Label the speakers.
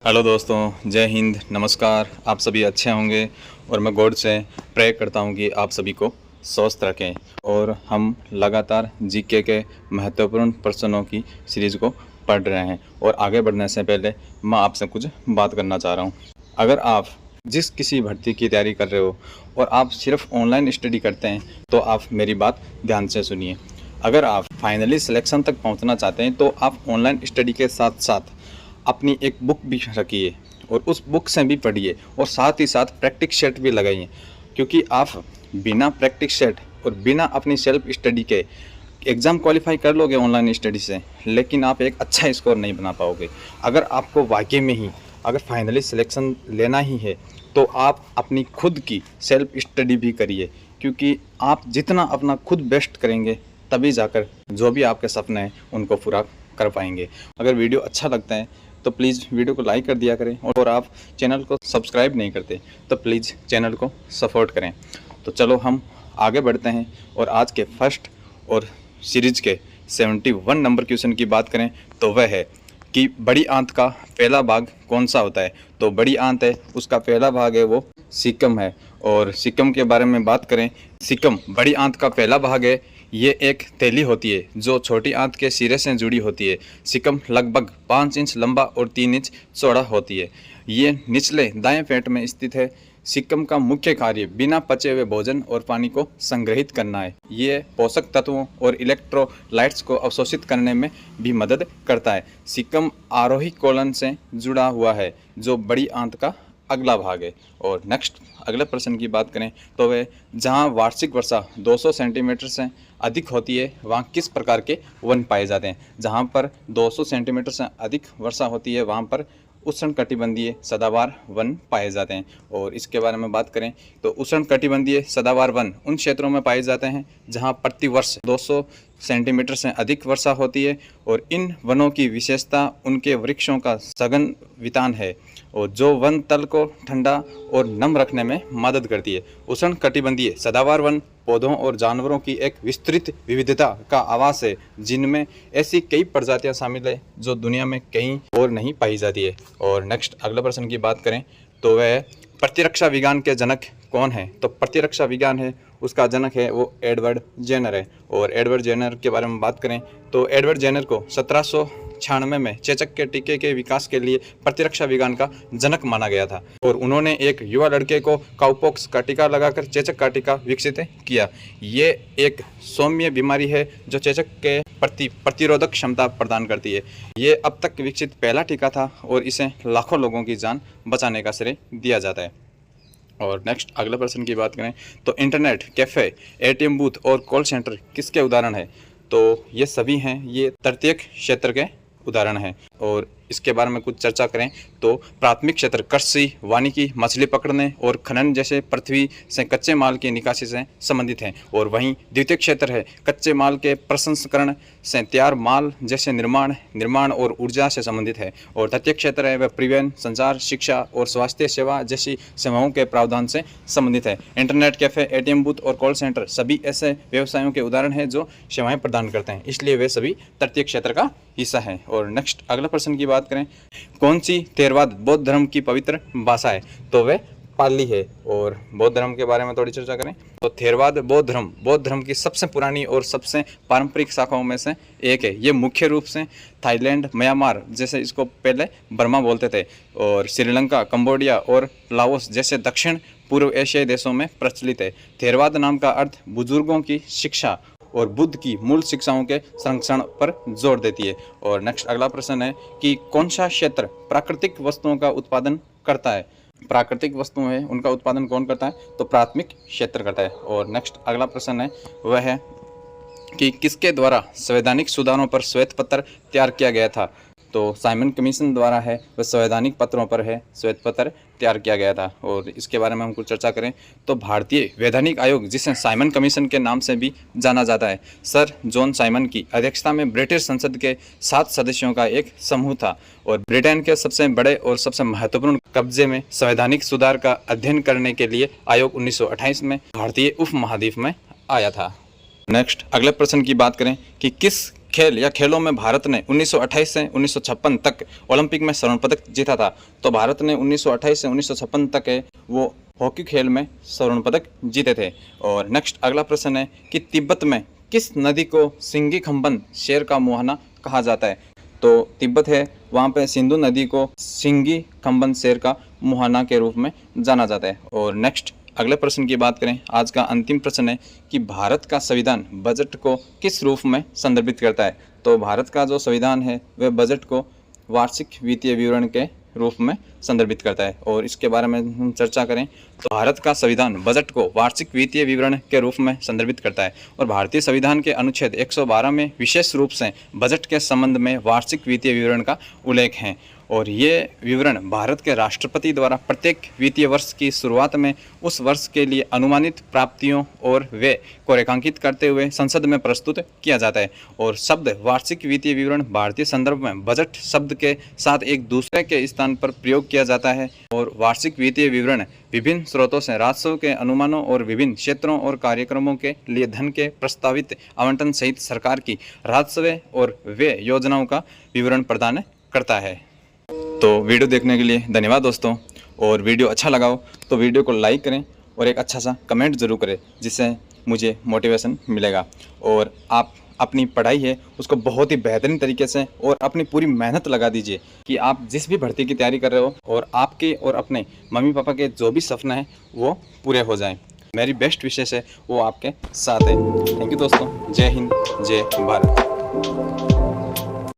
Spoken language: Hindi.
Speaker 1: हेलो दोस्तों, जय हिंद, नमस्कार। आप सभी अच्छे होंगे और मैं गॉड से प्रे करता हूं कि आप सभी को स्वस्थ रखें। और हम लगातार जीके के महत्वपूर्ण प्रश्नों की सीरीज़ को पढ़ रहे हैं और आगे बढ़ने से पहले मैं आपसे कुछ बात करना चाह रहा हूं। अगर आप जिस किसी भर्ती की तैयारी कर रहे हो और आप सिर्फ ऑनलाइन स्टडी करते हैं तो आप मेरी बात ध्यान से सुनिए। अगर आप फाइनली सिलेक्शन तक पहुँचना चाहते हैं तो आप ऑनलाइन स्टडी के साथ साथ अपनी एक बुक भी रखिए और उस बुक से भी पढ़िए और साथ ही साथ प्रैक्टिस सेट भी लगाइए, क्योंकि आप बिना प्रैक्टिस सेट और बिना अपनी सेल्फ स्टडी के एग्ज़ाम क्वालिफाई कर लोगे ऑनलाइन स्टडी से, लेकिन आप एक अच्छा स्कोर नहीं बना पाओगे। अगर आपको वाकई में ही अगर फाइनली सिलेक्शन लेना ही है तो आप अपनी खुद की सेल्फ स्टडी भी करिए, क्योंकि आप जितना अपना खुद बेस्ट करेंगे तभी जाकर जो भी आपके सपने हैं उनको पूरा कर पाएंगे। अगर वीडियो अच्छा लगता है तो प्लीज़ वीडियो को लाइक कर दिया करें और आप चैनल को सब्सक्राइब नहीं करते तो प्लीज़ चैनल को सपोर्ट करें। तो चलो हम आगे बढ़ते हैं और आज के फर्स्ट और सीरीज के 71 नंबर क्वेश्चन की बात करें तो वह है कि बड़ी आंत का पहला भाग कौन सा होता है। तो बड़ी आंत है, उसका पहला भाग है वो सिक्कम है। और सिक्कम के बारे में बात करें, सिक्कम बड़ी आंत का पहला भाग है। ये एक थैली होती है जो छोटी आंत के सिरे से जुड़ी होती है। सिक्कम लगभग 5 इंच लंबा और 3 इंच चौड़ा होती है। ये निचले दाएं पेट में स्थित है। सिक्कम का मुख्य कार्य बिना पचे हुए भोजन और पानी को संग्रहित करना है। ये पोषक तत्वों और इलेक्ट्रोलाइट्स को अवशोषित करने में भी मदद करता है। सिक्कम आरोही कोलन से जुड़ा हुआ है जो बड़ी आंत का अगला भाग है। और नेक्स्ट अगले प्रश्न की बात करें तो वह जहां वार्षिक वर्षा 200 सेंटीमीटर से अधिक होती है वहां किस प्रकार के वन पाए जाते हैं। जहां पर 200 सेंटीमीटर से अधिक वर्षा होती है वहां पर उष्णकटिबंधीय सदाबहार वन पाए जाते हैं। और इसके बारे में बात करें तो उष्णकटिबंधीय सदाबहार वन उन क्षेत्रों में पाए जाते हैं जहां प्रति वर्ष 200 सेंटीमीटर से अधिक वर्षा होती है। और इन वनों की विशेषता उनके वृक्षों का सघन वितान है और जो वन तल को ठंडा और नम रखने में मदद करती है। उष्णकटिबंधीय सदाबहार वन पौधों और जानवरों की एक विस्तृत विविधता का आवास है, जिनमें ऐसी कई प्रजातियां शामिल है जो दुनिया में कहीं और नहीं पाई जाती है। और नेक्स्ट अगले प्रश्न की बात करें तो वह प्रतिरक्षा विज्ञान के जनक कौन है। तो प्रतिरक्षा विज्ञान है उसका जनक है वो एडवर्ड जेनर है। और एडवर्ड जेनर के बारे में बात करें तो एडवर्ड जेनर को 1796 में चेचक के टीके के विकास के लिए प्रतिरक्षा विज्ञान का जनक माना गया था। और उन्होंने एक युवा लड़के को काउपॉक्स का टीका लगाकर चेचक का टीका विकसित किया। ये एक सौम्य बीमारी है जो चेचक के प्रति प्रतिरोधक क्षमता प्रदान करती है। ये अब तक विकसित पहला टीका था और इसे लाखों लोगों की जान बचाने का श्रेय दिया जाता है। और नेक्स्ट अगले प्रश्न की बात करें तो इंटरनेट, कैफ़े, एटीएम बूथ और कॉल सेंटर किसके उदाहरण है। तो ये सभी हैं, ये तृतीयक क्षेत्र के उदाहरण हैं। और इसके बारे में कुछ चर्चा करें तो प्राथमिक क्षेत्र कृषि, वानिकी, मछली पकड़ने और खनन जैसे पृथ्वी से कच्चे माल की निकासी से संबंधित हैं। और वहीं द्वितीय क्षेत्र है कच्चे माल के प्रसंस्करण से तैयार माल जैसे निर्माण और ऊर्जा से संबंधित है। और तृतीय क्षेत्र है वह परिवहन, संचार, शिक्षा और स्वास्थ्य सेवा जैसी सेवाओं के प्रावधान से संबंधित है। इंटरनेट, कैफ़े, एटीएम बूथ और कॉल सेंटर सभी ऐसे व्यवसायों के उदाहरण हैं जो सेवाएं प्रदान करते हैं, इसलिए वे सभी तृतीय क्षेत्र का हिस्सा है। और नेक्स्ट अगले प्रश्न की बात करें, कौन सी थेरवाद बौद्ध धर्म की पवित्र भाषा है। तो वह पाली है। और बौद्ध धर्म के बारे में थोड़ी चर्चा करें तो थेरवाद बौद्ध धर्म की सबसे पुरानी और सबसे पारंपरिक शाखाओं में से एक है। ये मुख्य रूप से थाईलैंड, म्यांमार जैसे इसको पहले बर्मा बोलते थे और श्रीलंका, कंबोडिया और लाओस जैसे दक्षिण पूर्व एशियाई देशों में प्रचलित है। थेरवाद नाम का अर्थ बुजुर्गों की शिक्षा और बुद्ध की मूल शिक्षाओं के संरक्षण पर जोर देती है। और नेक्स्ट अगला प्रश्न है कि कौन सा क्षेत्र प्राकृतिक वस्तुओं का उत्पादन करता है। प्राकृतिक वस्तुएं हैं उनका उत्पादन कौन करता है तो प्राथमिक क्षेत्र करता है। और नेक्स्ट अगला प्रश्न है वह है कि किसके द्वारा संवैधानिक सुधारों पर श्वेत पत्र तैयार किया गया था। तो साइमन कमीशन द्वारा है वह संवैधानिक पत्रों पर है श्वेत पत्र तैयार किया गया था। और इसके बारे में हम कुछ चर्चा करें तो भारतीय वैधानिक आयोग, जिसे साइमन कमीशन के नाम से भी जाना जाता है, सर जॉन साइमन की अध्यक्षता में ब्रिटिश संसद के 7 सदस्यों का एक समूह था। और ब्रिटेन के सबसे बड़े और सबसे महत्वपूर्ण कब्जे में संवैधानिक सुधार का अध्ययन करने के लिए आयोग 1928 में भारतीय उपमहाद्वीप में आया था। नेक्स्ट अगले प्रश्न की बात करें कि किस खेल या खेलों में भारत ने 1928 से 1956 तक ओलंपिक में स्वर्ण पदक जीता था। तो भारत ने 1928 से 1956 तक वो हॉकी खेल में स्वर्ण पदक जीते थे। और नेक्स्ट अगला प्रश्न है कि तिब्बत में किस नदी को सिंगी खंबन शेर का मुहाना कहा जाता है। तो तिब्बत है, वहाँ पे सिंधु नदी को सिंगी खंबन शेर का मुहाना के रूप में जाना जाता है। और नेक्स्ट अगले प्रश्न की बात करें, आज का अंतिम प्रश्न है कि भारत का संविधान बजट को किस रूप में संदर्भित करता है। तो भारत का जो संविधान है वह बजट को वार्षिक वित्तीय विवरण के रूप में संदर्भित करता है। और इसके बारे में हम चर्चा करें तो भारत का संविधान बजट को वार्षिक वित्तीय विवरण के रूप में संदर्भित करता है। और भारतीय संविधान के अनुच्छेद 112 में विशेष रूप से बजट के संबंध में वार्षिक वित्तीय विवरण का उल्लेख है। और ये विवरण भारत के राष्ट्रपति द्वारा प्रत्येक वित्तीय वर्ष की शुरुआत में उस वर्ष के लिए अनुमानित प्राप्तियों और व्यय को रेखांकित करते हुए संसद में प्रस्तुत किया जाता है। और शब्द वार्षिक वित्तीय विवरण भारतीय संदर्भ में बजट शब्द के साथ एक दूसरे के स्थान पर प्रयोग किया जाता है। और वार्षिक वित्तीय विवरण विभिन्न स्रोतों से राजस्व के अनुमानों और विभिन्न क्षेत्रों और कार्यक्रमों के लिए धन के प्रस्तावित आवंटन सहित सरकार की राजस्व और व्यय योजनाओं का विवरण प्रदान करता है। तो वीडियो देखने के लिए धन्यवाद दोस्तों। और वीडियो अच्छा लगा हो तो वीडियो को लाइक करें और एक अच्छा सा कमेंट ज़रूर करें, जिससे मुझे मोटिवेशन मिलेगा। और आप अपनी पढ़ाई है उसको बहुत ही बेहतरीन तरीके से और अपनी पूरी मेहनत लगा दीजिए कि आप जिस भी भर्ती की तैयारी कर रहे हो और आपके और अपने मम्मी पापा के जो भी सपने हैं वो पूरे हो जाएं। मेरी बेस्ट विशेष है वो आपके साथ है। थैंक यू दोस्तों। जय हिंद, जय भारत।